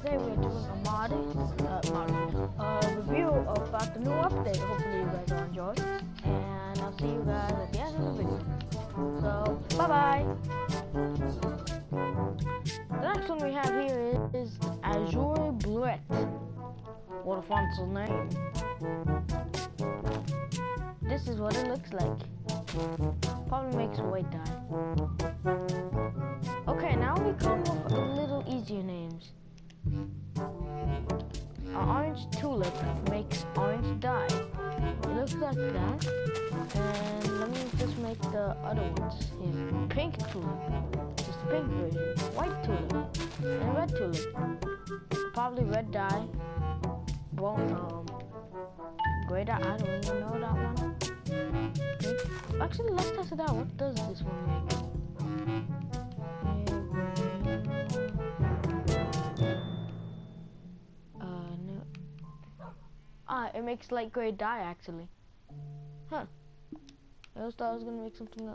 today we're doing a review about the new update. Hopefully you guys will enjoy, and I'll see you guys at the end of the video. So, bye-bye! The next one we have here is Azure Bleuet. What a fanciful name. This is what it looks like. Probably makes white dye. Okay, now we come with a little easier names. An orange tulip makes orange dye. It looks like that. And let me just make the other ones here. Pink tulip, just the pink version. White tulip and red tulip. Probably red dye. Gray dye. I don't even know that one. Pink. Actually, let's test it out. What does this one make? It makes light gray dye actually. Huh. I just thought I was gonna make something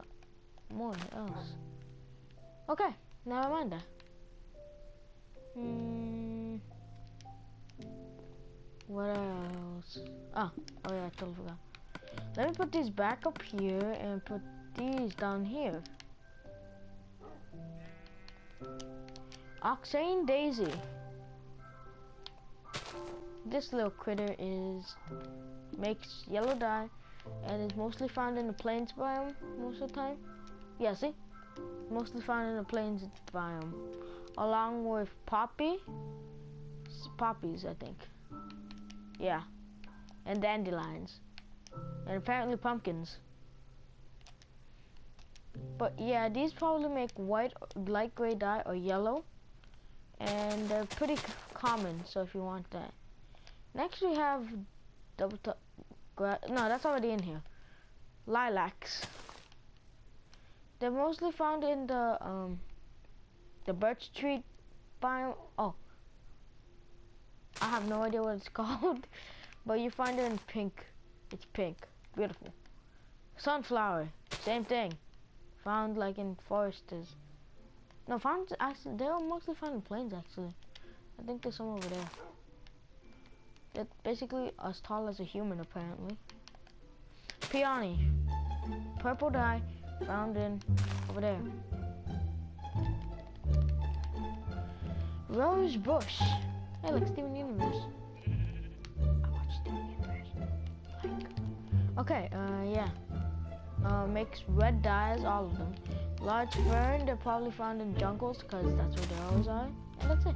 more else. Okay, never mind that. What else? Oh yeah, I totally forgot. Let me put these back up here and put these down here. Oxane Daisy. This little critter makes yellow dye and is mostly found in the plains biome most of the time. Yeah, see? Mostly found in the plains biome. Along with poppies, I think. Yeah. And dandelions. And apparently pumpkins. But yeah, these probably make white, light gray dye or yellow. And they're pretty common, so if you want that. Next we have no, that's already in here. Lilacs. They're mostly found in the birch tree biome. Oh, I have no idea what it's called, but you find it in pink. It's pink, beautiful. Sunflower, same thing. Found like in forests. No, actually they're mostly found in plains actually. I think there's some over there. They're basically as tall as a human, apparently. Peony. Purple dye, found in over there. Rose bush. Hey, like Steven Universe. I watch Steven Universe. Okay, yeah. Makes red dyes, all of them. Large fern, they're probably found in jungles, because that's where they always are. And that's it.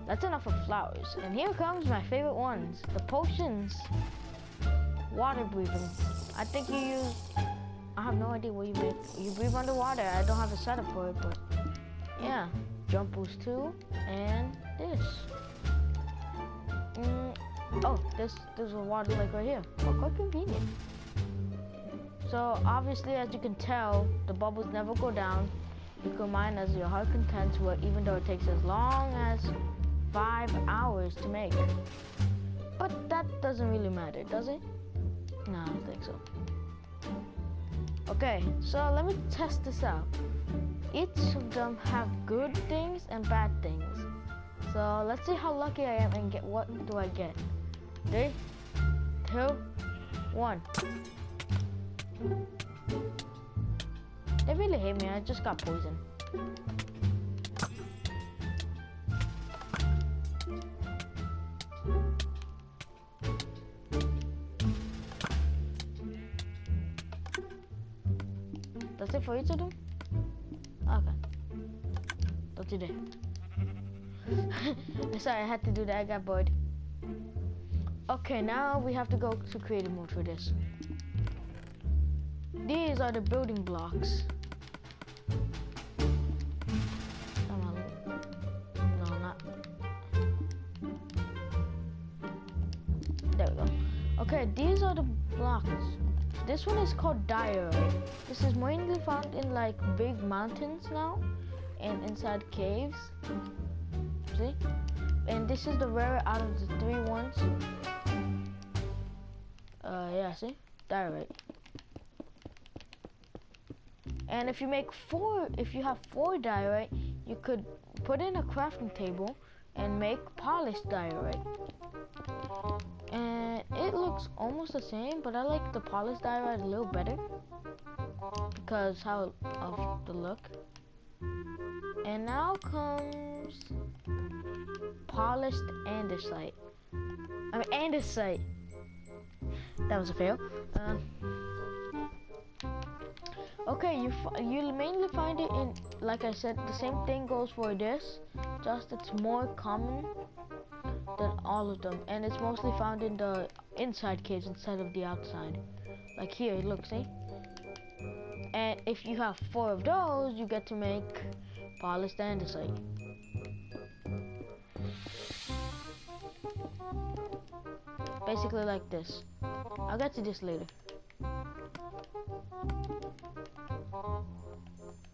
That's enough of flowers. And here comes my favorite ones, the potions. Water breathing. I think you use, I have no idea what you make. You breathe underwater. I don't have a setup for it, but yeah. Jump boost 2, and this. Oh, there's a water lake right here. Oh, quite convenient. So obviously, as you can tell, the bubbles never go down. You can mine as your heart contents, even though it takes as long as 5 hours to make. But that doesn't really matter, does it? No, I don't think so. Okay, so let me test this out. Each of them have good things and bad things. So let's see how lucky I am and get what do I get. 3, 2, 1. They really hate me, I just got poisoned. That's it for each of them? Okay. Don't do that. Sorry, I had to do that, I got bored. Okay, now we have to go to creative mode for this. These are the building blocks. No, not. There we go. Okay, these are the blocks. This one is called diorite. This is mainly found in like big mountains now and inside caves. See? And this is the rare out of the 3 ones. Yeah, see? Diorite. And if you have 4 diorite, you could put in a crafting table and make polished diorite. And it looks almost the same, but I like the polished diorite a little better because how of the look. And now comes polished andesite. Andesite. That was a fail. Okay, you mainly find it in, like I said, the same thing goes for this, just it's more common than all of them, and it's mostly found in the inside caves instead of the outside. Like here, look, see? And if you have 4 of those, you get to make polished andesite. Basically like this. I'll get to this later.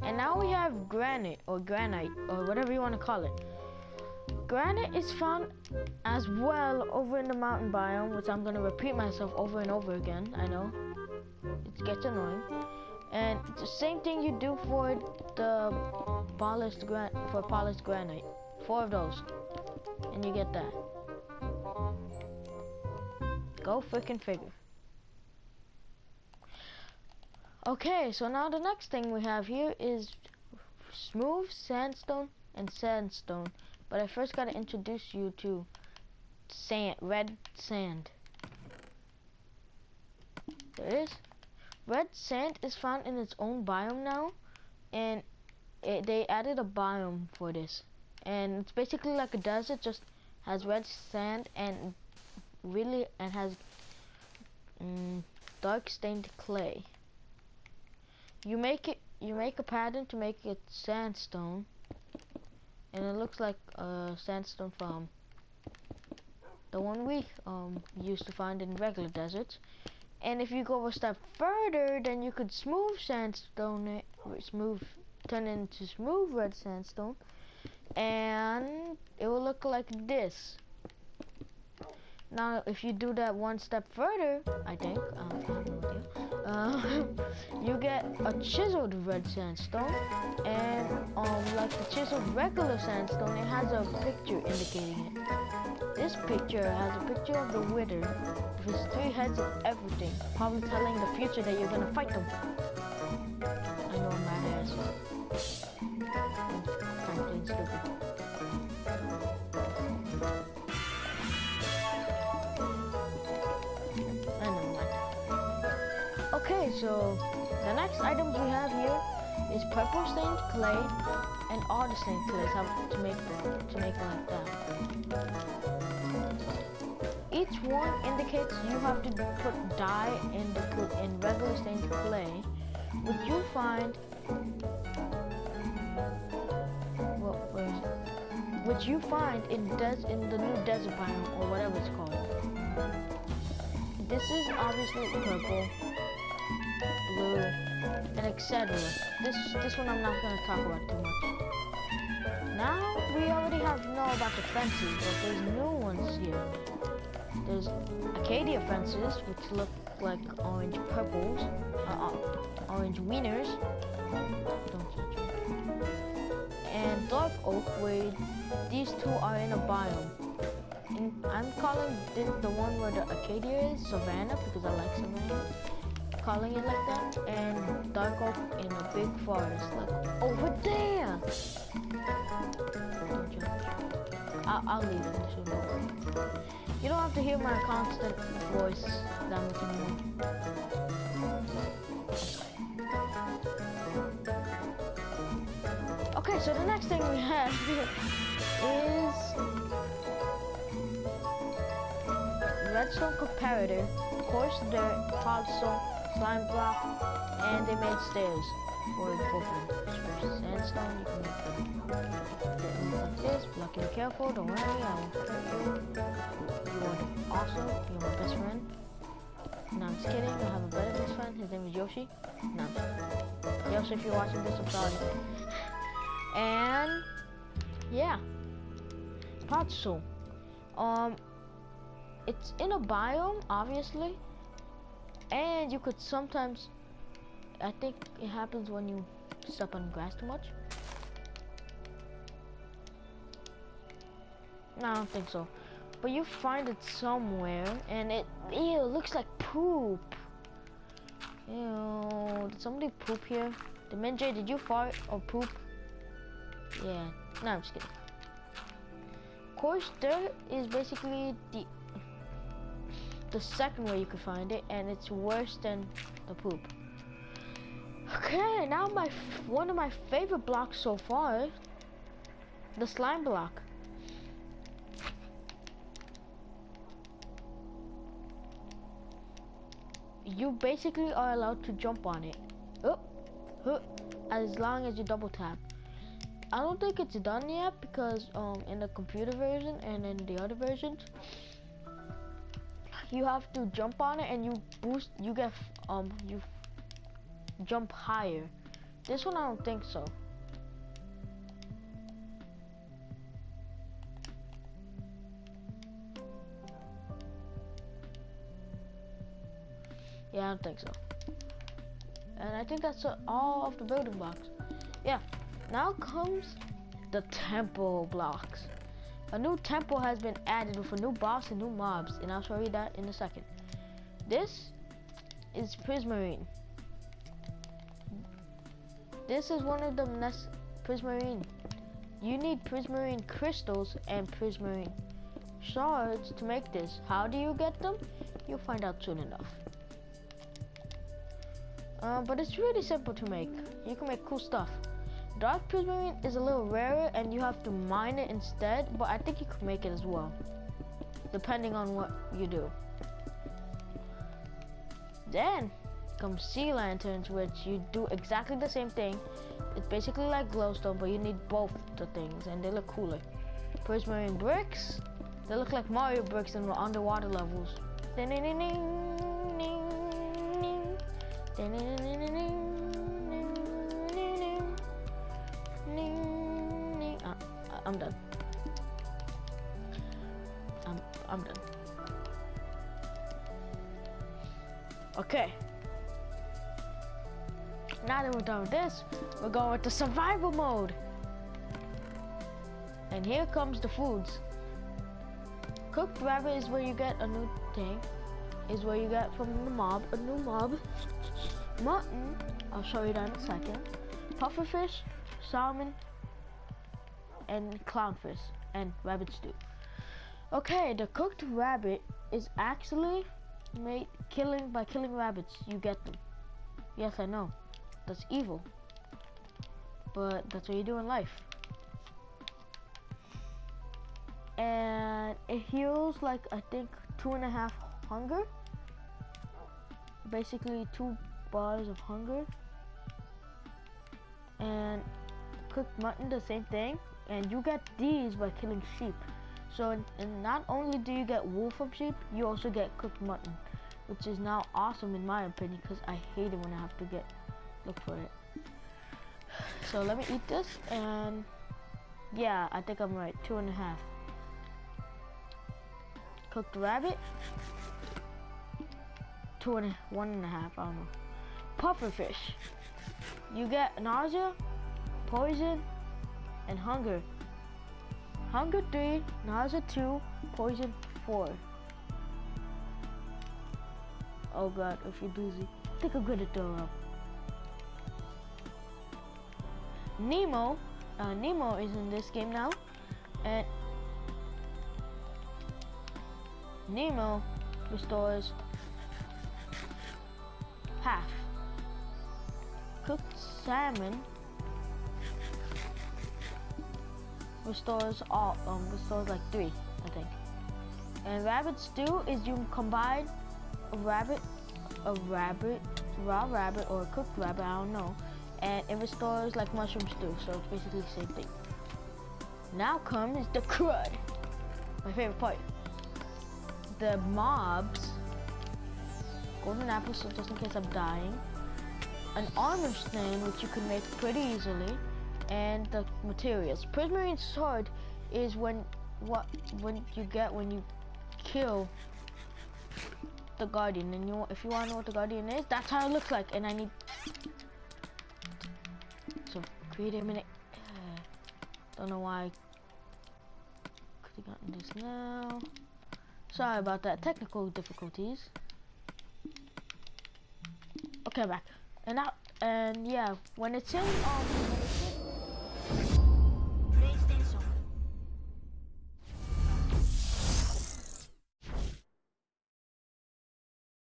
And now we have granite or granite or whatever you want to call it. Granite is found as well over in the mountain biome, which I'm going to repeat myself over and over again. I know it gets annoying. And it's the same thing you do for the polished granite. 4 of those, and you get that. Go freaking figure. Okay, so now the next thing we have here is smooth sandstone and sandstone. But I first gotta introduce you to red sand. There it is. Red sand is found in its own biome now, and they added a biome for this. And it's basically like a desert, just has red sand and has dark stained clay. You make a pattern to make it sandstone, and it looks like sandstone from the one we used to find in regular deserts. And if you go a step further, then you could smooth sandstone turn it into smooth red sandstone, and it will look like this. Now, if you do that one step further, I think, you get a chiseled red sandstone, and like the chiseled regular sandstone, it has a picture indicating it. This picture has a picture of the wither with his 3 heads and everything, probably telling the future that you're gonna fight them. I know I'm mad ass. I'm playing stupid. Okay, so the next items we have here is purple stained clay and all the stained clays have to make like that. Each one indicates you have to put dye in regular stained clay, which you find in the new desert biome or whatever it's called. This is obviously purple, blue, and etc. This one I'm not gonna talk about too much. Now we already know about the fences, but there's new ones here. There's Acacia fences, which look like orange purples, orange wieners. Don't judge me. And dark oak, where these two are in a biome. And I'm calling this the one where the Acacia is Savannah because I like Savannah. Calling it like that, and dark oak in a big forest, like over there. Don't judge. I'll leave it. So don't worry. You don't have to hear my constant voice that much anymore. Okay, so the next thing we have is redstone comparator, coarse dirt, hard stone, slime block, and they made stairs for sandstone. You can make them like this. Lucky and careful, don't worry, I won't hurt you. You are awesome, you're my best friend. No, I'm just kidding, I have a better best friend, his name is Yoshi. No, I'm just kidding. Yoshi, if you're watching this, I'm sorry. And yeah, Potso. It's in a biome, obviously, and you could sometimes, I think it happens when you step on grass too much. No, I don't think so. But you find it somewhere, and it looks like poop. Ew, did somebody poop here? The Minjay, did you fart or poop? Yeah, no, I'm just kidding. Coarse dirt is basically the second way you could find it, and it's worse than the poop. Okay, now one of my favorite blocks so far, the slime block. You basically are allowed to jump on it, as long as you double tap. I don't think it's done yet because in the computer version and in the other versions, you have to jump on it and you jump higher. This one I don't think so. Yeah, I don't think so. And I think that's all of the building blocks. Yeah, now comes the temple blocks. A new temple has been added with a new boss and new mobs, and I'll show you that in a second. This is Prismarine. This is one of the Prismarine. You need Prismarine crystals and Prismarine shards to make this. How do you get them? You'll find out soon enough. But it's really simple to make. You can make cool stuff. Dark Prismarine is a little rarer and you have to mine it instead, but I think you could make it as well, depending on what you do. Then comes Sea Lanterns, which you do exactly the same thing. It's basically like glowstone, but you need both the things and they look cooler. Prismarine bricks, they look like Mario bricks in the underwater levels. I'm done. I'm done. Okay. Now that we're done with this, we're going with the survival mode. And here comes the foods. Cooked rabbit is where you get a new thing. Is where you get from the mob, a new mob. Mutton, I'll show you that in a second. Pufferfish, salmon, and clownfish, and rabbit stew. Okay, the cooked rabbit is actually made by killing rabbits. You get them. Yes, I know. That's evil. But that's what you do in life. And it heals like, I think, 2.5 hunger. Basically 2 bars of hunger. And cooked mutton, the same thing. And you get these by killing sheep. So and not only do you get wool from sheep, you also get cooked mutton, which is now awesome in my opinion, because I hate it when I have to look for it. So let me eat this, and yeah, I think I'm right, 2.5. Cooked rabbit, 1.5, I don't know. Pufferfish, you get nausea, poison, and hunger. Hunger 3, nausea 2, poison 4. Oh god, if you're doozy. I think I'm gonna throw up. Nemo is in this game now, and Nemo restores half. Cooked salmon restores like 3, I think. And rabbit stew is you combine a raw rabbit or a cooked rabbit, I don't know, and it restores like mushroom stew, so it's basically the same thing. Now comes the crud, my favorite part. The mobs, golden apple, so just in case I'm dying, an armor stand which you can make pretty easily, and the materials. Prismarine sword is when you get when you kill the guardian, and if you want to know what the guardian is, that's how it looks like. And I need so create a minute. Don't know why. Clicking on this now. Sorry about that, technical difficulties. Okay, back. And now, and yeah, when it's in